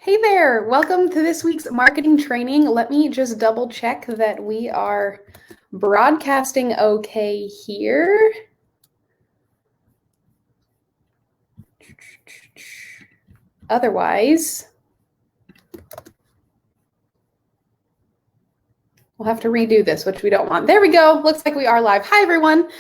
Hey there, welcome to this week's marketing training. Let me just double check that we are broadcasting okay here. Otherwise, we'll have to redo this, which we don't want. There we go. Looks like we are live. Hi, everyone.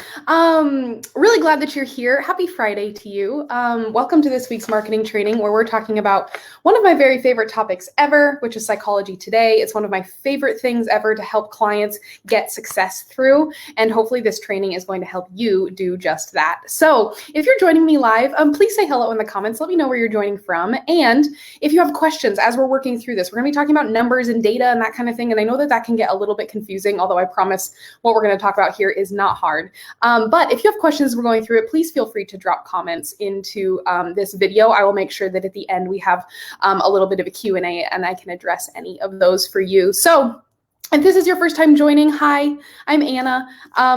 Really glad that you're here. Happy Friday to you. Welcome to this week's marketing training where we're talking about one of my very favorite topics ever, which is Psychology Today. It's one of my favorite things ever to help clients get success through. And hopefully this training is going to help you do just that. So if you're joining me live, please say hello in the comments. Let me know where you're joining from. And if you have questions as we're working through this, we're going to be talking about numbers and data and that kind of thing. And I know that that can get a little bit confusing, although I promise what we're going to talk about here is not hard. But if you have questions as we're going through it, please feel free to drop comments into this video. I will make sure that at the end we have a little bit of a Q&A and I can address any of those for you. So if this is your first time joining, hi, I'm Anna.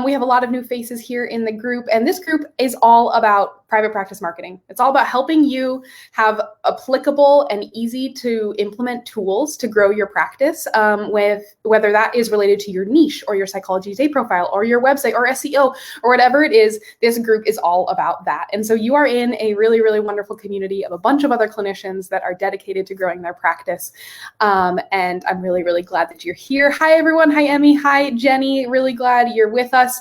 We have a lot of new faces here in the group, and this group is all about private practice marketing. It's all about helping you have applicable and easy to implement tools to grow your practice, with whether that is related to your niche or your Psychology Today profile or your website or SEO or whatever it is. This group is all about that. And so you are in a really, really wonderful community of a bunch of other clinicians that are dedicated to growing their practice. And I'm really, really glad that you're here. Hi, everyone. Hi, Emmy. Hi, Jenny. Really glad you're with us.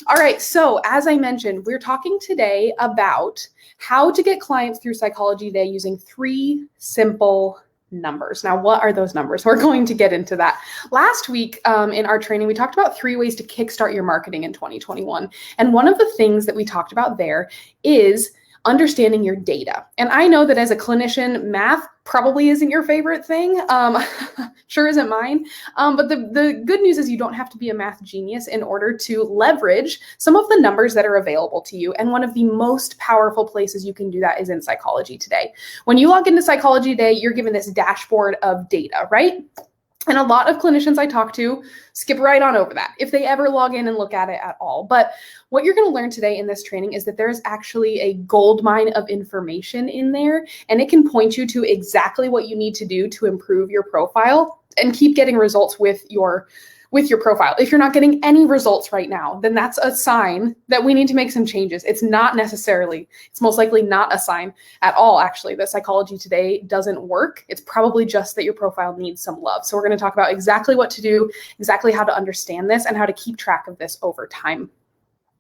All right, so as I mentioned, we're talking today about how to get clients through Psychology Today using 3 simple numbers. Now, what are those numbers? We're going to get into that. Last week in our training, we talked about 3 ways to kickstart your marketing in 2021. And one of the things that we talked about there is understanding your data. And I know that as a clinician, math probably isn't your favorite thing. Sure isn't mine. But the good news is you don't have to be a math genius in order to leverage some of the numbers that are available to you. And one of the most powerful places you can do that is in Psychology Today. When you log into Psychology Today, you're given this dashboard of data, right? And a lot of clinicians I talk to skip right on over that if they ever log in and look at it at all. But what you're going to learn today in this training is that there's actually a gold mine of information in there, and it can point you to exactly what you need to do to improve your profile and keep getting results with your profile. If you're not getting any results right now, then that's a sign that we need to make some changes. It's most likely not a sign at all, actually, that Psychology Today doesn't work. It's probably just that your profile needs some love. So we're going to talk about exactly what to do, exactly how to understand this, and how to keep track of this over time.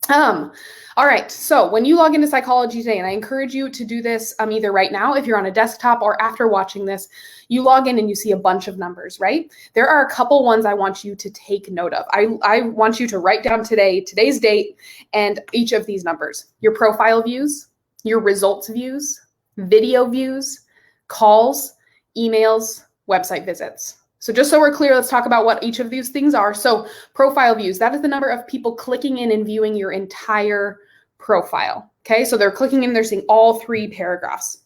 All right, so when you log into Psychology Today, and I encourage you to do this either right now if you're on a desktop or after watching this, you log in and you see a bunch of numbers, right? There are a couple ones I want you to take note of. I want you to write down today's date, and each of these numbers: your profile views, your results views, video views, calls, emails, website visits. So just so we're clear, let's talk about what each of these things are. So profile views, that is the number of people clicking in and viewing your entire profile. Okay, so they're clicking in, they're seeing all 3 paragraphs.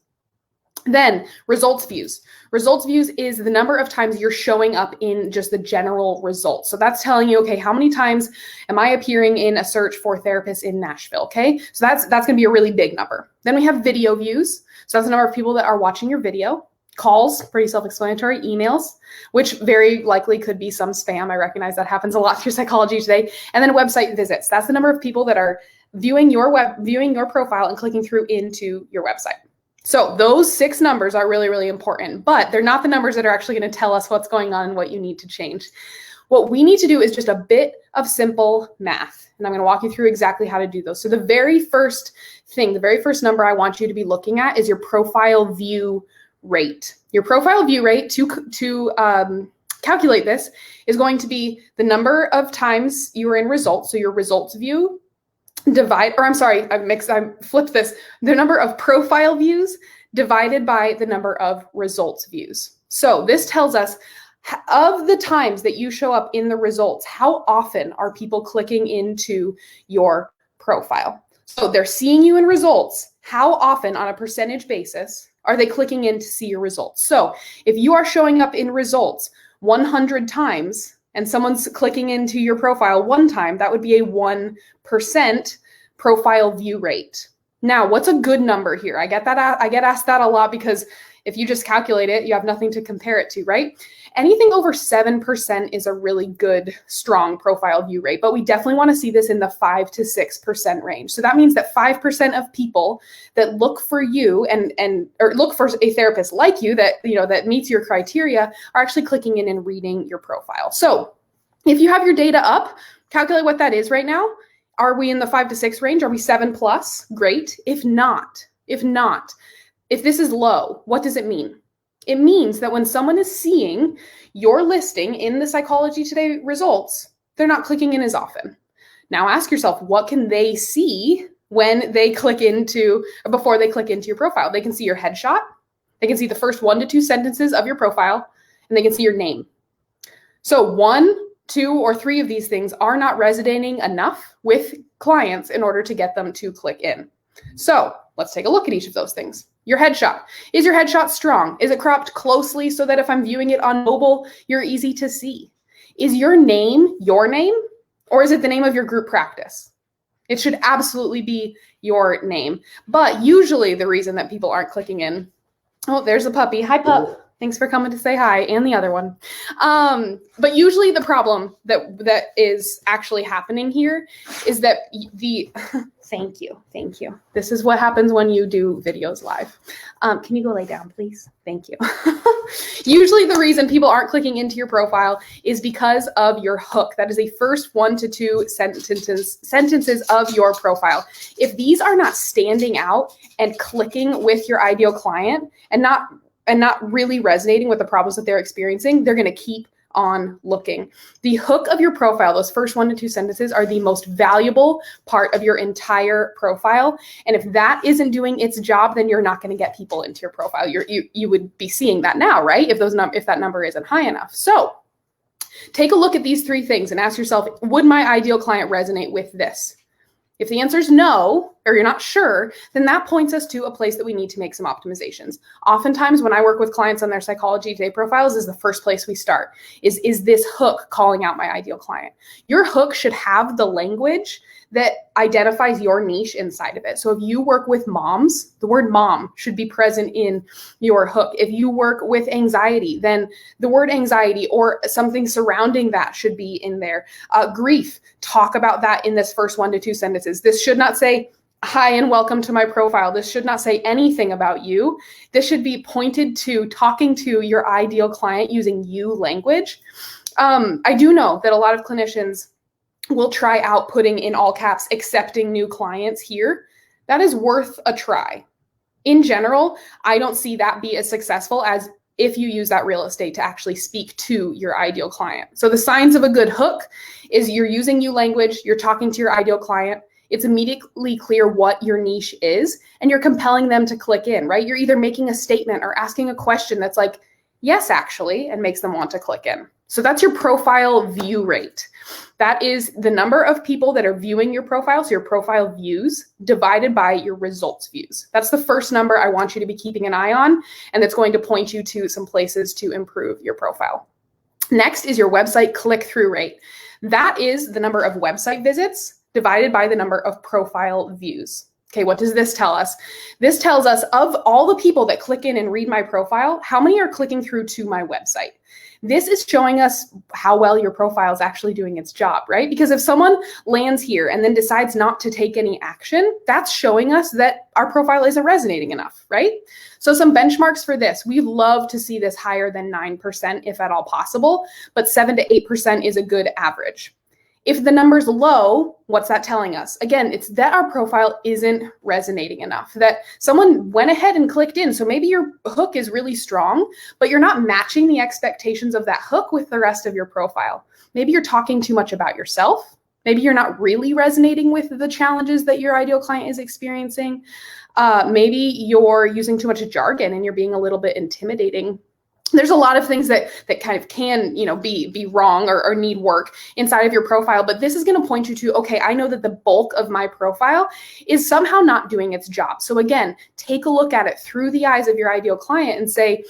Then results views. Results views is the number of times you're showing up in just the general results. So that's telling you, okay, how many times am I appearing in a search for therapists in Nashville? Okay, so that's going to be a really big number. Then we have video views. So that's the number of people that are watching your video. Calls, pretty self-explanatory. Emails, which very likely could be some spam. I recognize that happens a lot through Psychology Today. And then website visits. That's the number of people that are viewing your profile and clicking through into your website. So those 6 numbers are really, really important, but they're not the numbers that are actually going to tell us what's going on and what you need to change. What we need to do is just a bit of simple math, and I'm going to walk you through exactly how to do those. So the very first number I want you to be looking at is your profile view rate. Your profile view rate to calculate this is going to be the number of times you were in results. So your results view I flipped this. The number of profile views divided by the number of results views. So this tells us of the times that you show up in the results, how often are people clicking into your profile? So they're seeing you in results. How often on a percentage basis are they clicking in to see your results? So if you are showing up in results 100 times and someone's clicking into your profile 1 time, that would be a 1% profile view rate. Now, what's a good number here? I get asked that a lot because if you just calculate it, you have nothing to compare it to, right? Anything over 7% is a really good, strong profile view rate, but we definitely want to see this in the 5 to 6% range. So that means that 5% of people that look for you or look for a therapist like you that meets your criteria are actually clicking in and reading your profile. So if you have your data up, calculate what that is right now. Are we in the 5 to 6 range? Are we 7+? Great. If not, if this is low, what does it mean? It means that when someone is seeing your listing in the Psychology Today results, they're not clicking in as often. Now ask yourself, what can they see when they click into, or before they click into your profile? They can see your headshot. They can see the first 1 to 2 sentences of your profile, and they can see your name. So 1, 2, or 3 of these things are not resonating enough with clients in order to get them to click in. So let's take a look at each of those things. Your headshot. Is your headshot strong? Is it cropped closely so that if I'm viewing it on mobile, you're easy to see? Is your name, or is it the name of your group practice? It should absolutely be your name. But usually the reason that people aren't clicking in, oh, there's a puppy. Hi, pup. Thanks for coming to say hi, and the other one. But usually the problem that is actually happening here is that thank you. This is what happens when you do videos live. Can you go lay down, please? Thank you. Usually the reason people aren't clicking into your profile is because of your hook. That is the first 1 to 2 sentences of your profile. If these are not standing out and clicking with your ideal client and not really resonating with the problems that they're experiencing, they're going to keep on looking. The hook of your profile, those first 1 to 2 sentences, are the most valuable part of your entire profile. And if that isn't doing its job, then you're not going to get people into your profile. You would be seeing that now, right? If that number isn't high enough. So take a look at these 3 things and ask yourself, would my ideal client resonate with this? If the answer is no, or you're not sure, then that points us to a place that we need to make some optimizations. Oftentimes when I work with clients on their Psychology Today profiles is the first place we start, is this hook calling out my ideal client? Your hook should have the language that identifies your niche inside of it. So if you work with moms, the word mom should be present in your hook. If you work with anxiety, then the word anxiety or something surrounding that should be in there. Grief, talk about that in this first 1 to 2 sentences. This should not say, hi and welcome to my profile. This should not say anything about you. This should be pointed to talking to your ideal client using you language. I do know that a lot of clinicians will try out putting in all caps, accepting new clients here. That is worth a try. In general, I don't see that be as successful as if you use that real estate to actually speak to your ideal client. So the signs of a good hook is you're using you language, you're talking to your ideal client, it's immediately clear what your niche is, and you're compelling them to click in, right? You're either making a statement or asking a question that's like, yes, actually, and makes them want to click in. So that's your profile view rate. That is the number of people that are viewing your profile, so your profile views, divided by your results views. That's the first number I want you to be keeping an eye on, and that's going to point you to some places to improve your profile. Next is your website click-through rate. That is the number of website visits divided by the number of profile views. Okay, what does this tell us? This tells us of all the people that click in and read my profile, how many are clicking through to my website? This is showing us how well your profile is actually doing its job, right? Because if someone lands here and then decides not to take any action, that's showing us that our profile isn't resonating enough, right? So some benchmarks for this, we love to see this higher than 9% if at all possible, but 7 to 8% is a good average. If the number's low, what's that telling us? Again, it's that our profile isn't resonating enough, that someone went ahead and clicked in. So maybe your hook is really strong, but you're not matching the expectations of that hook with the rest of your profile. Maybe you're talking too much about yourself. Maybe you're not really resonating with the challenges that your ideal client is experiencing. Maybe you're using too much jargon and you're being a little bit intimidating. There's a lot of things that kind of can, be wrong or need work inside of your profile, but this is going to point you to, okay, I know that the bulk of my profile is somehow not doing its job. So again, take a look at it through the eyes of your ideal client and say,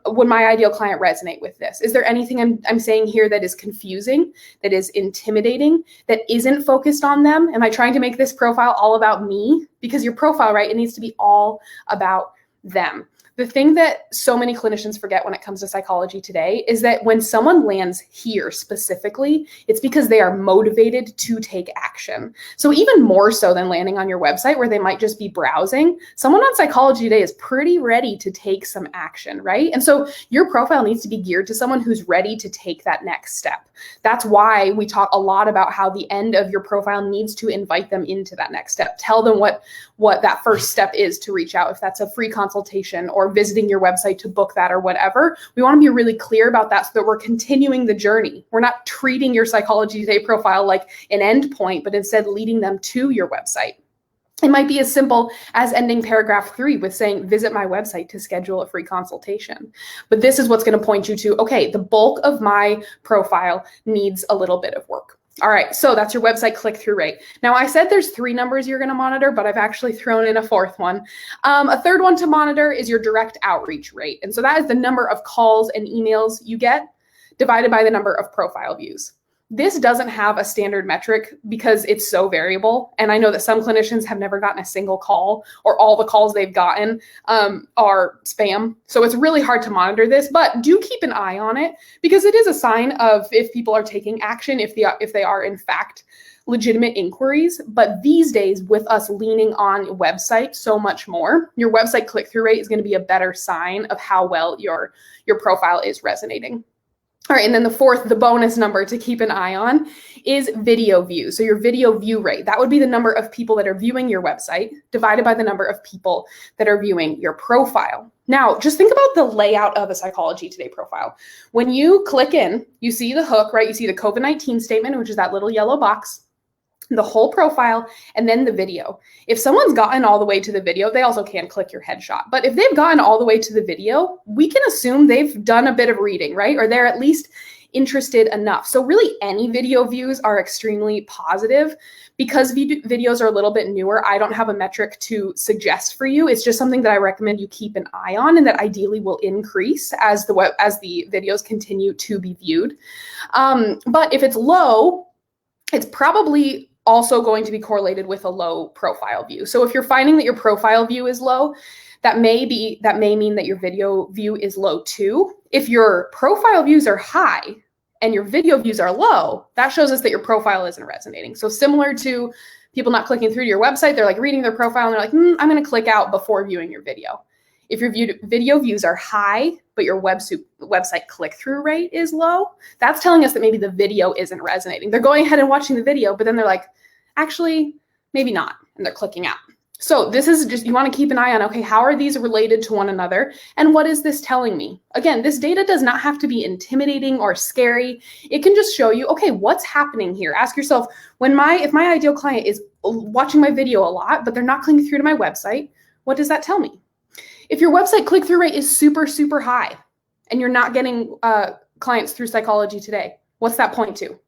Would my ideal client resonate with this? Is there anything I'm saying here that is confusing, that is intimidating, that isn't focused on them? Am I trying to make this profile all about me? Because your profile, right, it needs to be all about them. The thing that so many clinicians forget when it comes to Psychology Today is that when someone lands here specifically, it's because they are motivated to take action. So even more so than landing on your website where they might just be browsing, someone on Psychology Today is pretty ready to take some action, right? And so your profile needs to be geared to someone who's ready to take that next step. That's why we talk a lot about how the end of your profile needs to invite them into that next step. Tell them what that first step is to reach out, if that's a free consultation or visiting your website to book that or whatever. We want to be really clear about that so that we're continuing the journey. We're not treating your Psychology Today profile like an end point, but instead leading them to your website. It might be as simple as ending paragraph 3 with saying, visit my website to schedule a free consultation. But this is what's going to point you to, okay, the bulk of my profile needs a little bit of work. All right, so that's your website click-through rate. Now, I said there's 3 numbers you're going to monitor, but I've actually thrown in a 4th one. A 3rd one to monitor is your direct outreach rate. And so that is the number of calls and emails you get divided by the number of profile views. This doesn't have a standard metric because it's so variable. And I know that some clinicians have never gotten a single call, or all the calls they've gotten are spam. So it's really hard to monitor this, but do keep an eye on it because it is a sign of if people are taking action, if they are in fact legitimate inquiries. But these days, with us leaning on website so much more, your website click-through rate is going to be a better sign of how well your profile is resonating. All right, and then the 4th, the bonus number to keep an eye on is video views. So your video view rate, that would be the number of people that are viewing your website divided by the number of people that are viewing your profile. Now, just think about the layout of a Psychology Today profile. When you click in, you see the hook, right? You see the COVID-19 statement, which is that little yellow box, the whole profile, and then the video. If someone's gotten all the way to the video, they also can click your headshot. But if they've gotten all the way to the video, we can assume they've done a bit of reading, right? Or they're at least interested enough. So really any video views are extremely positive. Because videos are a little bit newer, I don't have a metric to suggest for you. It's just something that I recommend you keep an eye on and that ideally will increase as the videos continue to be viewed. But if it's low, it's probably also going to be correlated with a low profile view. So if you're finding that your profile view is low, that may mean that your video view is low too. If your profile views are high and your video views are low, that shows us that your profile isn't resonating. So similar to people not clicking through to your website, they're like reading their profile and they're like, I'm going to click out before viewing your video. If your video views are high, but your website click-through rate is low, that's telling us that maybe the video isn't resonating. They're going ahead and watching the video, but then they're like, actually, maybe not, and they're clicking out. So this is just, you want to keep an eye on, okay, how are these related to one another? And what is this telling me? Again, this data does not have to be intimidating or scary. It can just show you, okay, what's happening here? Ask yourself, if my ideal client is watching my video a lot, but they're not clicking through to my website, what does that tell me? If your website click-through rate is super, super high and you're not getting clients through Psychology Today, what's that point to?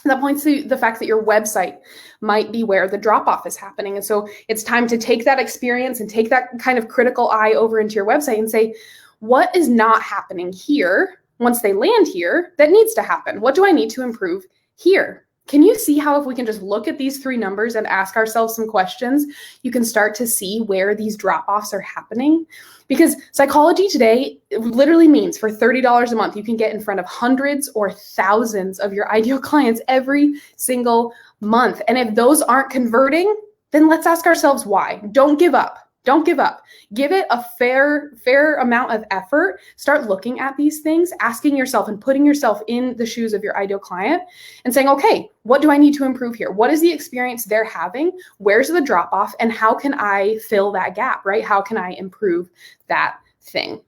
That points to the fact that your website might be where the drop-off is happening. And so it's time to take that experience and take that kind of critical eye over into your website and say, what is not happening here once they land here that needs to happen? What do I need to improve here? Can you see how if we can just look at these 3 numbers and ask ourselves some questions, you can start to see where these drop-offs are happening? Because Psychology Today literally means for $30 a month, you can get in front of hundreds or thousands of your ideal clients every single month. And if those aren't converting, then let's ask ourselves why. Don't give up. Don't give up. Give it a fair amount of effort. Start looking at these things, asking yourself and putting yourself in the shoes of your ideal client and saying, okay, what do I need to improve here? What is the experience they're having? Where's the drop off? And how can I fill that gap, right? How can I improve that thing?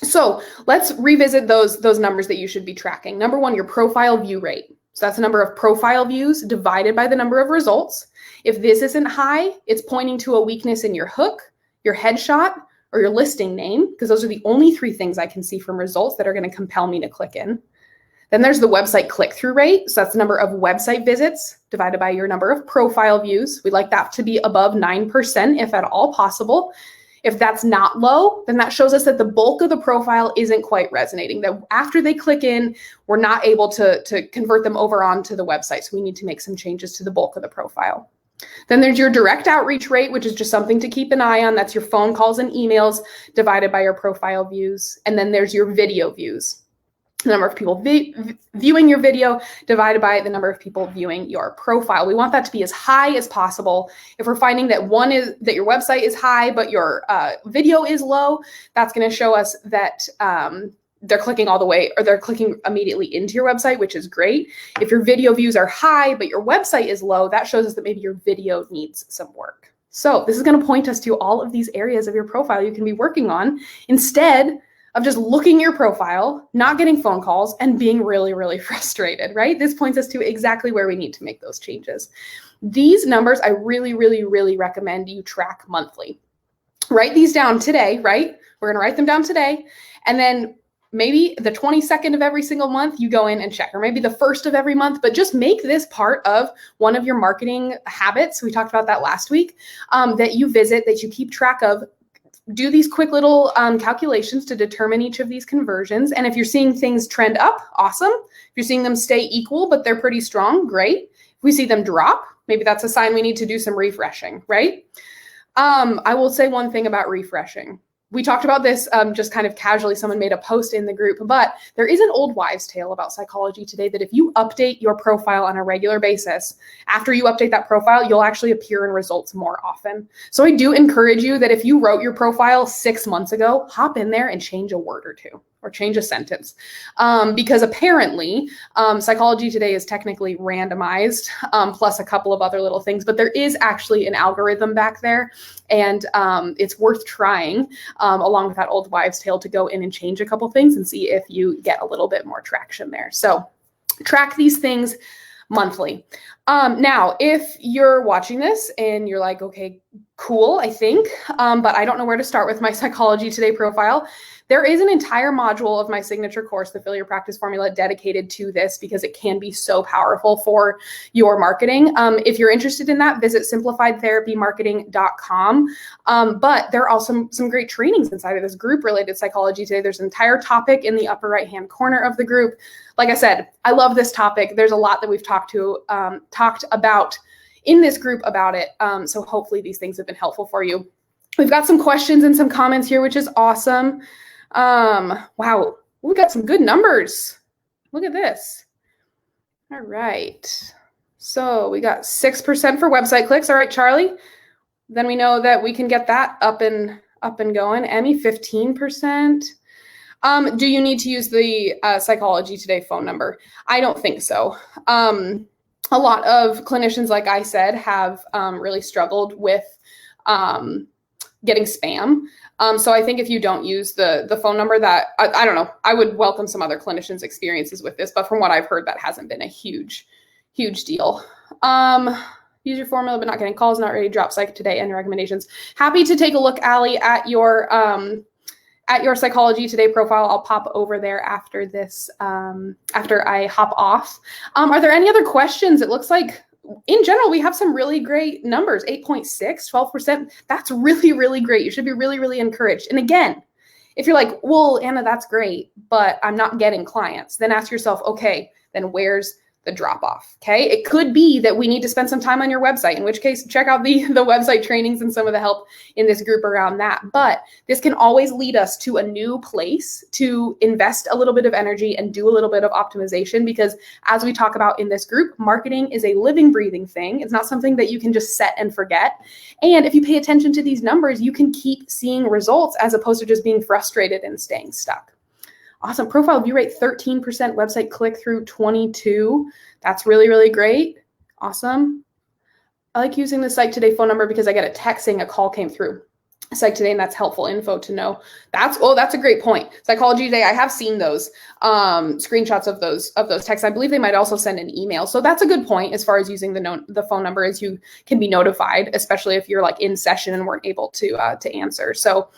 So let's revisit those numbers that you should be tracking. Number 1, your profile view rate. So that's the number of profile views divided by the number of results. If this isn't high, it's pointing to a weakness in your hook, your headshot, or your listing name, because those are the only 3 things I can see from results that are going to compel me to click in. Then there's the website click-through rate. So that's the number of website visits divided by your number of profile views. We'd like that to be above 9% if at all possible. If that's not low, then that shows us that the bulk of the profile isn't quite resonating, that after they click in, we're not able to convert them over onto the website. So we need to make some changes to the bulk of the profile. Then there's your direct outreach rate, which is just something to keep an eye on. That's your phone calls and emails divided by your profile views. And then there's your video views. The number of people viewing your video divided by the number of people viewing your profile. We want that to be as high as possible. If we're finding that that your website is high, but your video is low, that's going to show us that they're clicking all the way, or they're clicking immediately into your website, which is great. If your video views are high, but your website is low, that shows us that maybe your video needs some work. So this is going to point us to all of these areas of your profile you can be working on instead of just looking at your profile, not getting phone calls, and being really, really frustrated, right? This points us to exactly where we need to make those changes. These numbers, I really, really, really recommend you track monthly. Write these down today, right? We're gonna write them down today, and then maybe the 22nd of every single month, you go in and check, or maybe the 1st of every month, but just make this part of one of your marketing habits. We talked about that last week, that you visit, that you keep track of. Do these quick little calculations to determine each of these conversions. And if you're seeing things trend up, awesome. If you're seeing them stay equal, but they're pretty strong, great. If we see them drop, maybe that's a sign we need to do some refreshing, right? I will say one thing about refreshing. We talked about this just kind of casually. Someone made a post in the group, but there is an old wives' tale about Psychology Today that if you update your profile on a regular basis, after you update that profile, you'll actually appear in results more often. So I do encourage you that if you wrote your profile 6 months ago, hop in there and change a word or two, or change a sentence. Because apparently Psychology Today is technically randomized, plus a couple of other little things, but there is actually an algorithm back there, and it's worth trying along with that old wives' tale to go in and change a couple things and see if you get a little bit more traction there. So track these things monthly. Now, if you're watching this and you're like, okay, cool, I think, but I don't know where to start with my Psychology Today profile, there is an entire module of my signature course, the Fill Your Practice Formula, dedicated to this because it can be so powerful for your marketing. If you're interested in that, visit simplifiedtherapymarketing.com. But there are also some great trainings inside of this group related to Psychology Today. There's an entire topic in the upper right-hand corner of the group. Like I said, I love this topic. There's a lot that we've talked about in this group about it. So hopefully these things have been helpful for you. We've got some questions and some comments here, which is awesome. Wow, we got some good numbers. Look at this. All right. So we got 6% for website clicks. All right, Charlie. Then we know that we can get that up and going. Emmy, 15%. Do you need to use the Psychology Today phone number? I don't think so. A lot of clinicians, like I said, have really struggled with getting spam. So I think if you don't use the phone number, that I don't know, I would welcome some other clinicians' experiences with this, but from what I've heard, that hasn't been a huge deal. Use your formula, but not getting calls, not ready to drop Psych Today and your recommendations. Happy to take a look, Allie, at your Psychology Today profile. I'll pop over there after this, after I hop off. Are there any other questions? It looks like in general, we have some really great numbers, 8.6, 12%. That's really, really great. You should be really, really encouraged. And again, if you're like, well, Anna, that's great, but I'm not getting clients, then ask yourself, okay, then where's the drop off? Okay. It could be that we need to spend some time on your website, in which case check out the website trainings and some of the help in this group around that. But this can always lead us to a new place to invest a little bit of energy and do a little bit of optimization, because as we talk about in this group, marketing is a living, breathing thing. It's not something that you can just set and forget. And if you pay attention to these numbers, you can keep seeing results as opposed to just being frustrated and staying stuck. Awesome. Profile view rate 13%, website click through 22. That's really, really great. Awesome. I like using the Psych Today phone number because I get a text saying a call came through Psych Today, and that's helpful info to know. That's a great point. Psychology Today, I have seen those screenshots of those texts. I believe they might also send an email. So that's a good point as far as using the phone number, as you can be notified, especially if you're like in session and weren't able to answer. So,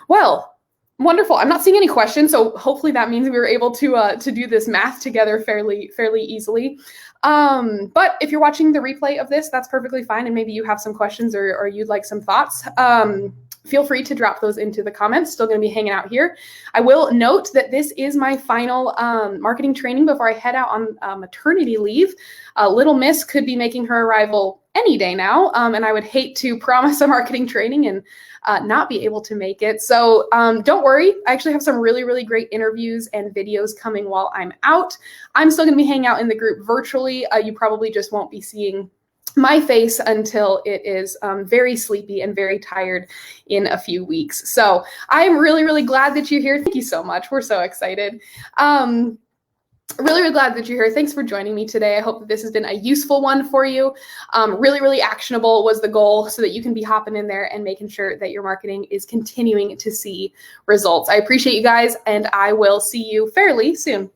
well, wonderful. I'm not seeing any questions, so hopefully that means we were able to do this math together fairly easily. But if you're watching the replay of this, that's perfectly fine, and maybe you have some questions or you'd like some thoughts. feel free to drop those into the comments. Still going to be hanging out here. I will note that this is my final marketing training before I head out on maternity leave. Little Miss could be making her arrival any day now, and I would hate to promise a marketing training and not be able to make it. So don't worry. I actually have some really, really great interviews and videos coming while I'm out. I'm still going to be hanging out in the group virtually. You probably just won't be seeing my face until it is very sleepy and very tired in a few weeks. So I'm really, really glad that you're here. Thank you so much. We're so excited. Really, really glad that you're here. Thanks for joining me today. I hope that this has been a useful one for you. Really, really actionable was the goal so that you can be hopping in there and making sure that your marketing is continuing to see results. I appreciate you guys, and I will see you fairly soon.